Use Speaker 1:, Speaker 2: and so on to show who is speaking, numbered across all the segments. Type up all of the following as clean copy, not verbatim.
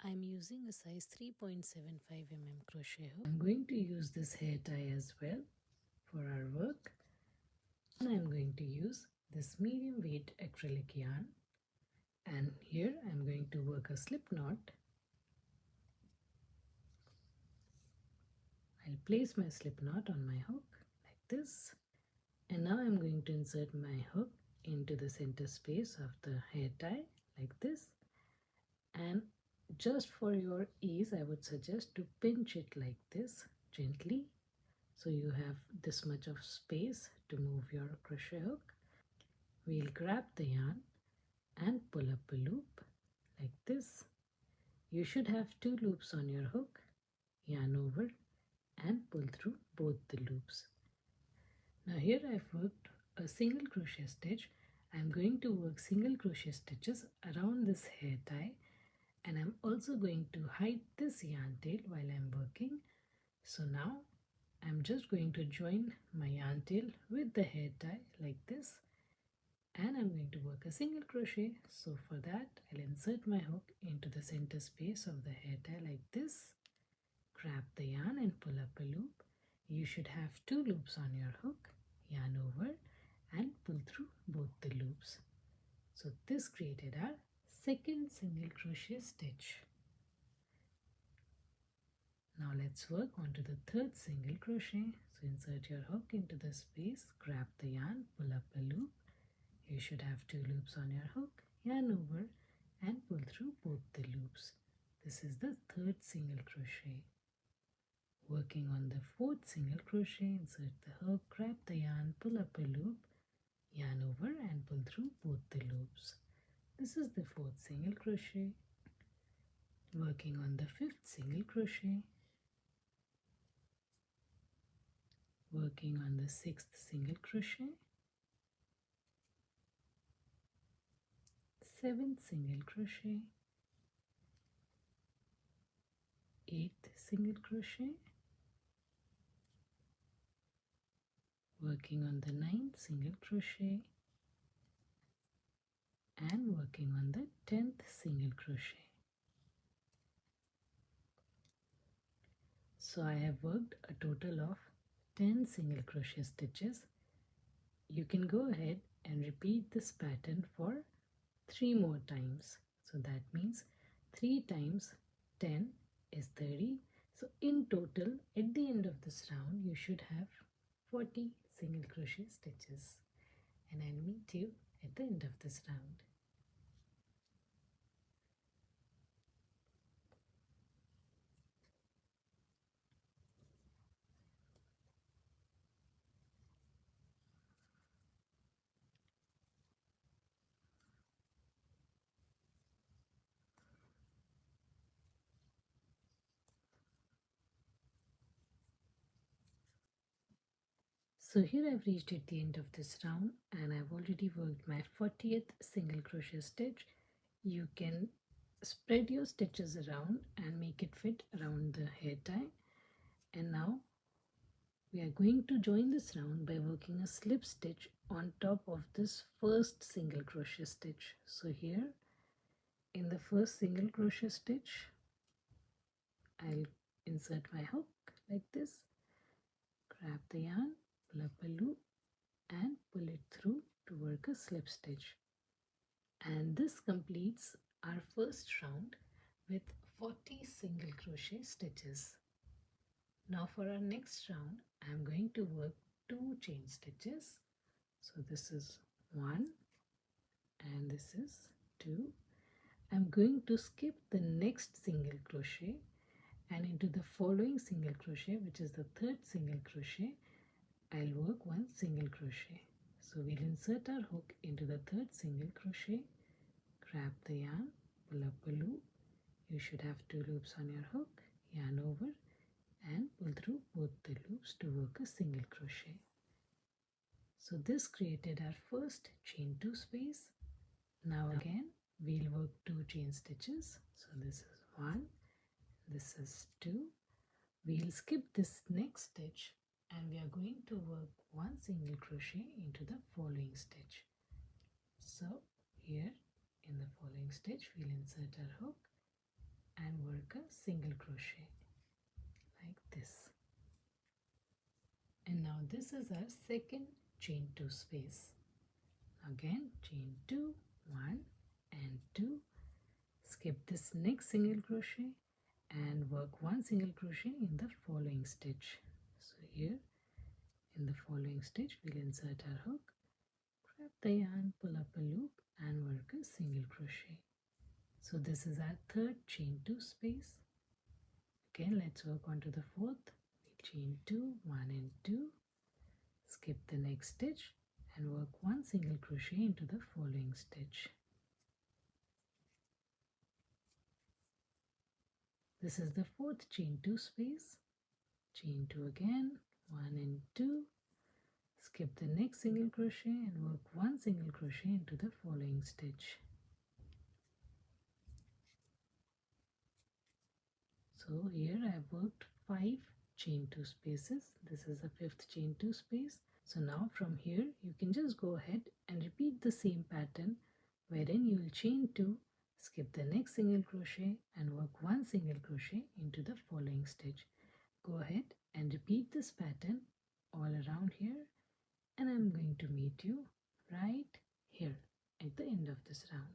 Speaker 1: I'm using a size 3.75 crochet hook. I'm going to use this hair tie as well for our work. And I'm going to use this medium weight acrylic yarn. And here I'm going to work a slip knot. I'll place my slip knot on my hook like this. And now I'm going to insert my hook into the center space of the hair tie like this. And just for your ease, I would suggest to pinch it like this gently, so you have this much of space to move your crochet hook. We'll grab the yarn and pull up a loop like this. You should have 2 loops on your hook. Yarn over and pull through both the loops. Now here I've worked a single crochet stitch. I'm going to work single crochet stitches around this hair tie, and I'm also going to hide this yarn tail while I'm working. So now I'm just going to join my yarn tail with the hair tie like this, and I'm going to work a single crochet. So for that, I'll insert my hook into the center space of the hair tie like this, grab the yarn and pull up a loop. You should have 2 loops on your hook. Yarn over and pull through both the loops. So this created our second single crochet stitch. Now let's work on to the third single crochet. So insert your hook into the space, grab the yarn, pull up a loop. You should have 2 loops on your hook. Yarn over and pull through both the loops. This is the third single crochet. Working on the fourth single crochet, insert the hook, grab the yarn, pull up a loop, yarn over and pull through both the loops. This is the fourth single crochet. Working on the fifth single crochet. Working on the sixth single crochet. Seventh single crochet. Eighth single crochet. Working on the ninth single crochet, and working on the 10th single crochet. So I have worked a total of 10 single crochet stitches. You can go ahead and repeat this pattern for 3 more times. So that means 3 times 10 is 30. So in total, at the end of this round, you should have 40 single crochet stitches. And I'll meet you at the end of this round. So here I've reached at the end of this round, and I've already worked my 40th single crochet stitch. You can spread your stitches around and make it fit around the hair tie. And now we are going to join this round by working a slip stitch on top of this first single crochet stitch. So here in the first single crochet stitch, I'll insert my hook like this, grab the yarn, pull up a loop and pull it through to work a slip stitch. And this completes our first round with 40 single crochet stitches. Now for our next round, I'm going to work 2 chain stitches. So this is 1 and this is 2. I'm going to skip the next single crochet and into the following single crochet, which is the third single crochet, I'll work 1 single crochet. So we'll insert our hook into the third single crochet, grab the yarn, pull up a loop. You should have 2 loops on your hook, yarn over and pull through both the loops to work a single crochet. So this created our first chain 2 space. Now again we'll work 2 chain stitches. So this is 1, this is 2. We'll skip this next stitch and we are going to work 1 single crochet into the following stitch. So here in the following stitch we'll insert our hook and work a single crochet like this. And now this is our second chain 2 space. Again chain 2, 1 and 2, skip this next single crochet and work one single crochet in the following stitch. So here in the following stitch we'll insert our hook, grab the yarn, pull up a loop and work a single crochet. So this is our third chain 2 space. Again let's work on to the fourth. We chain 2, 1 and 2, skip the next stitch and work one single crochet into the following stitch. This is the fourth chain 2 space. Chain 2 again, 1 and 2, skip the next single crochet and work one single crochet into the following stitch. So here I have worked 5 chain 2 spaces. This is the fifth chain 2 space. So now from here you can just go ahead and repeat the same pattern wherein you will chain 2, skip the next single crochet and work one single crochet into the following stitch. Go ahead and repeat this pattern all around here, and I'm going to meet you right here at the end of this round.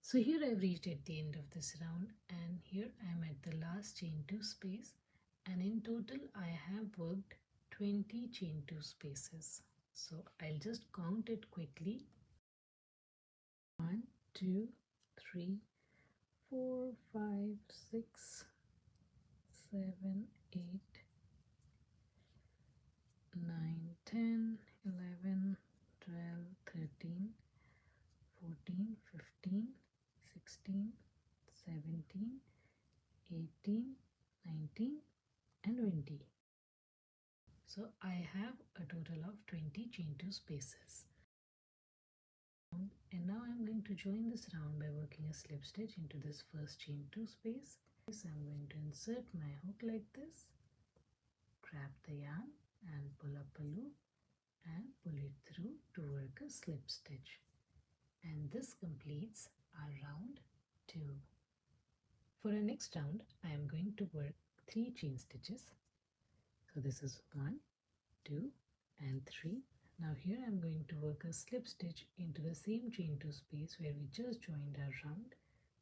Speaker 1: So here I've reached at the end of this round, and here I'm at the last chain 2 space, and in total I have worked 20 chain 2 spaces. So I'll just count it quickly. 1, 2, 3, 4, 5, 6, 7, 8, 9, 10, 11, 12, 13, 14, 15, 16, 17, 18, 19 and 20. So I have a total of 20 chain 2 spaces. And now I'm going to join this round by working a slip stitch into this first chain 2 space. So I'm going to insert my hook like this, grab the yarn and pull up a loop and pull it through to work a slip stitch. And this completes our round 2. For our next round, I am going to work 3 chain stitches. So this is 1, 2 and 3. Now here I am going to work a slip stitch into the same chain 2 space where we just joined our round.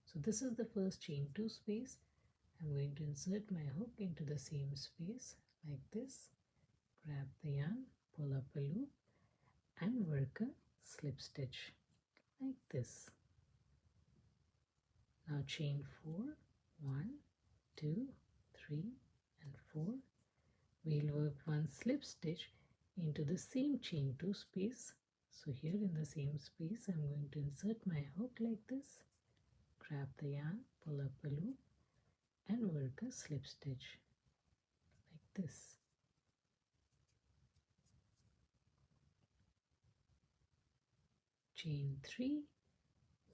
Speaker 1: So this is the first chain 2 space. I'm going to insert my hook into the same space like this, grab the yarn, pull up a loop and work a slip stitch like this. Now chain 4, 1, 2, 3 and 4. We'll work one slip stitch into the same chain 2 space. So here in the same space I'm going to insert my hook like this, grab the yarn, pull up a loop and work a slip stitch like this. Chain 3,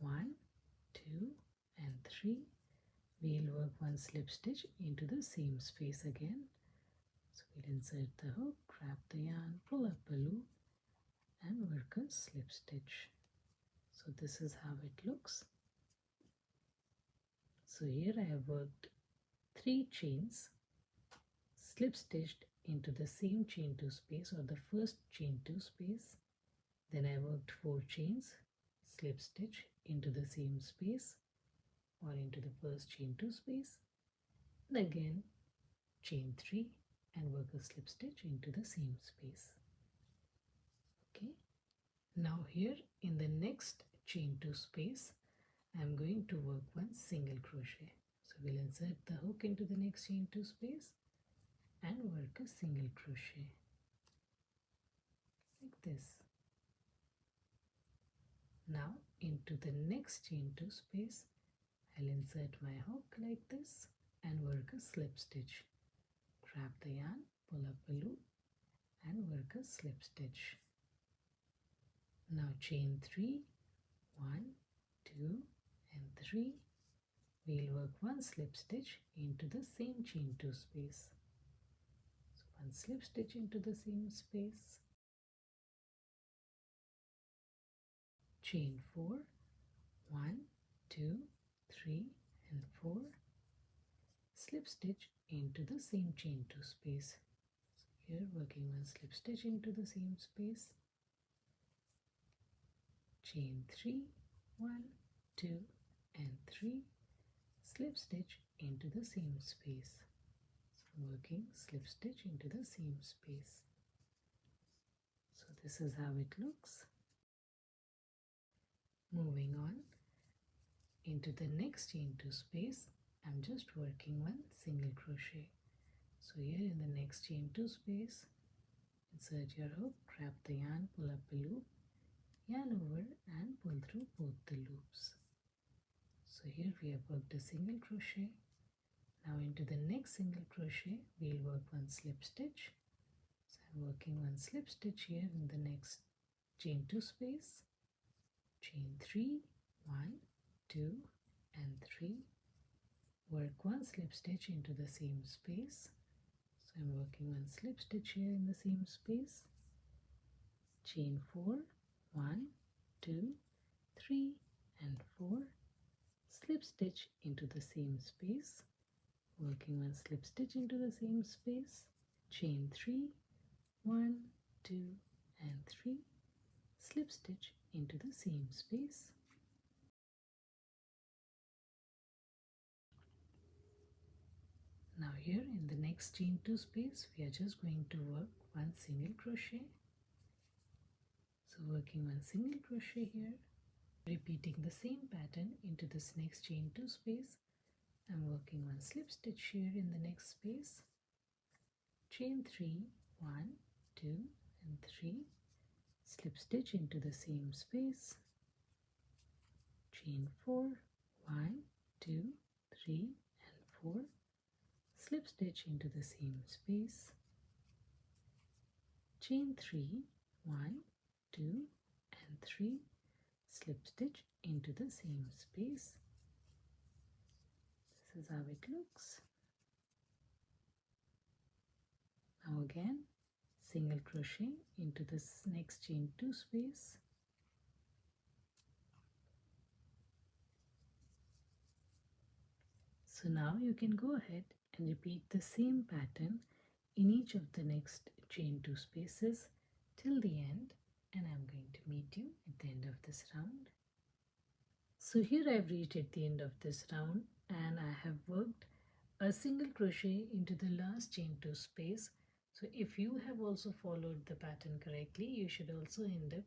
Speaker 1: 1, 2 and 3. We'll work one slip stitch into the same space again. So we'll insert the hook, grab the yarn, pull up a loop and work a slip stitch. So this is how it looks. So here I have worked 3 chains, slip stitched into the same chain 2 space or the first chain 2 space. Then I worked 4 chains, slip stitch into the same space or into the first chain 2 space. And again chain 3 and work a slip stitch into the same space. Okay. Now here in the next chain 2 space, I am going to work one single crochet. So we'll insert the hook into the next chain 2 space and work a single crochet. like this. Now into the next chain 2 space, I'll insert my hook like this and work a slip stitch. Grab the yarn, pull up a loop and work a slip stitch. Now chain 3, 1, 2 and 3. We'll work one slip stitch into the same chain 2 space. So one slip stitch into the same space. Chain 4, 1, 2, 3 and 4. Slip stitch into the same chain 2 space. So here working one slip stitch into the same space. Chain 3, 1, 2 and 3. Slip stitch into the same space. So working slip stitch into the same space. So this is how it looks. Moving on into the next chain 2 space, I'm just working one single crochet. So here in the next chain 2 space, insert your hook, grab the yarn, pull up a loop, yarn over and pull through both the loops. So here we have worked a single crochet. Now into the next single crochet, we'll work one slip stitch. So I'm working one slip stitch here in the next chain 2 space. Chain 3, 1, 2 and 3. Work one slip stitch into the same space. So I'm working one slip stitch here in the same space. Chain 4, 1, 2, 3 and 4. Slip stitch into the same space. Working one slip stitch into the same space. Chain 3, 1, 2 and 3. Slip stitch into the same space. Now here in the next chain 2 space, we are just going to work one single crochet. So working one single crochet here, repeating the same pattern into this next chain 2 space. I'm working one slip stitch here in the next space. Chain 3, 1, 2 and 3. Slip stitch into the same space. Chain 4, 1, 2, 3 and 4. Slip stitch into the same space. Chain 3, 1, 2 and 3. Slip stitch into the same space. This is how it looks. Now again, single crochet into this next chain 2 space. So now you can go ahead and repeat the same pattern in each of the next chain 2 spaces till the end, and I'm going to meet you at the end of this round. So here I've reached at the end of this round and I have worked a single crochet into the last chain 2 space. So if you have also followed the pattern correctly, you should also end up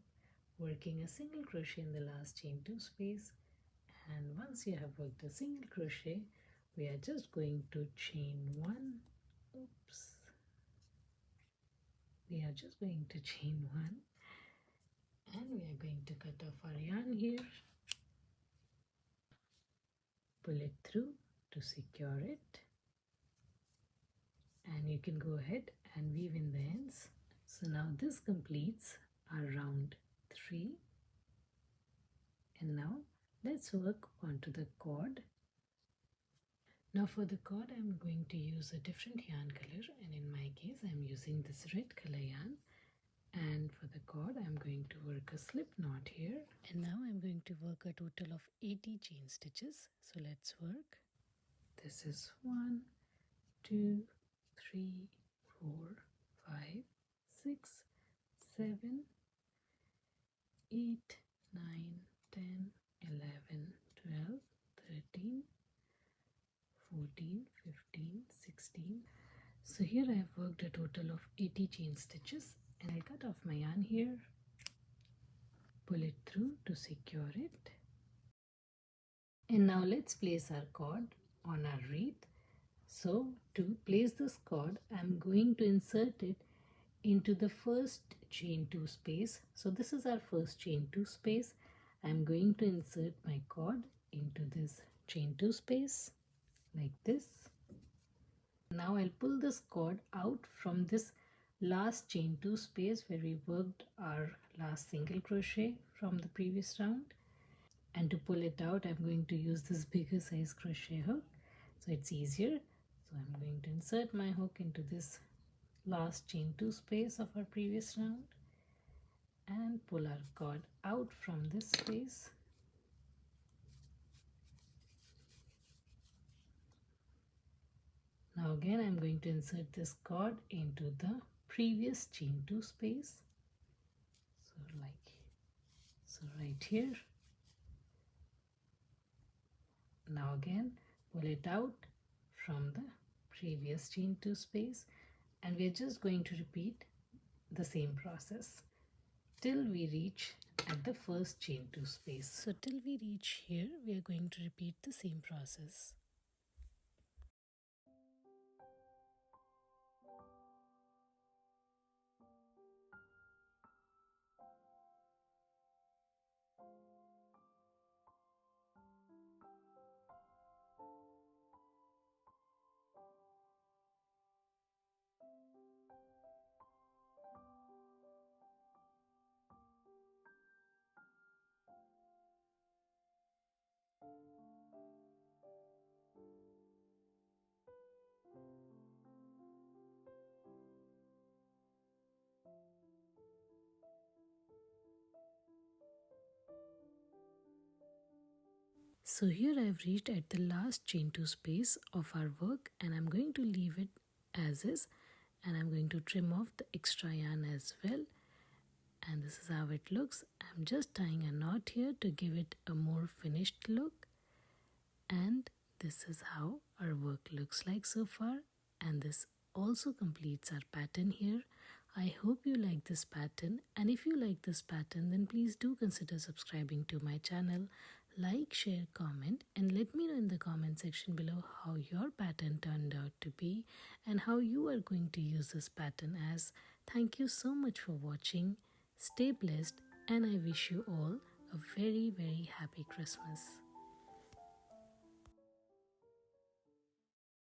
Speaker 1: working a single crochet in the last chain 2 space. And once you have worked a single crochet, we are just going to chain 1. Oops. We are just going to chain 1 and we are going to cut off our yarn here. Pull it through to secure it. And you can go ahead and weave in the ends. So now this completes our round 3. And now let's work onto the cord. Now for the cord I'm going to use a different yarn color, and in my case I'm using this red color yarn. And for the cord I'm going to work a slip knot here. And now I'm going to work a total of 80 chain stitches. So let's work. This is 1, 2, 3, 4, 5, 6, 7, 8, 9, 10, 11, 12, 13, 14, 15, 16. So here I have worked a total of 80 chain stitches, and I'll cut off my yarn here, pull it through to secure it. And now let's place our cord on our wreath. So to place this cord, I'm going to insert it into the first chain 2 space. So this is our first chain 2 space. I'm going to insert my cord into this chain 2 space like this. Now I'll pull this cord out from this last chain 2 space where we worked our last single crochet from the previous round. And to pull it out, I'm going to use this bigger size crochet hook so it's easier. So I'm going to insert my hook into this last chain 2 space of our previous round and pull our cord out from this space. Now again I'm going to insert this cord into the previous chain 2 space. So right here. Now again pull it out from the previous chain 2 space, and we're just going to repeat the same process till we reach at the first chain 2 space. So till we reach here, we are going to repeat the same process. So here I've reached at the last chain 2 space of our work, and I'm going to leave it as is, and I'm going to trim off the extra yarn as well. And this is how it looks. I'm just tying a knot here to give it a more finished look, and this is how our work looks like so far, and this also completes our pattern here. I hope you like this pattern, and if you like this pattern, then please do consider subscribing to my channel. Like, share, comment, and let me know in the comment section below how your pattern turned out to be and how you are going to use this pattern as. Thank you so much for watching. Stay blessed, and I wish you all a very, very happy Christmas.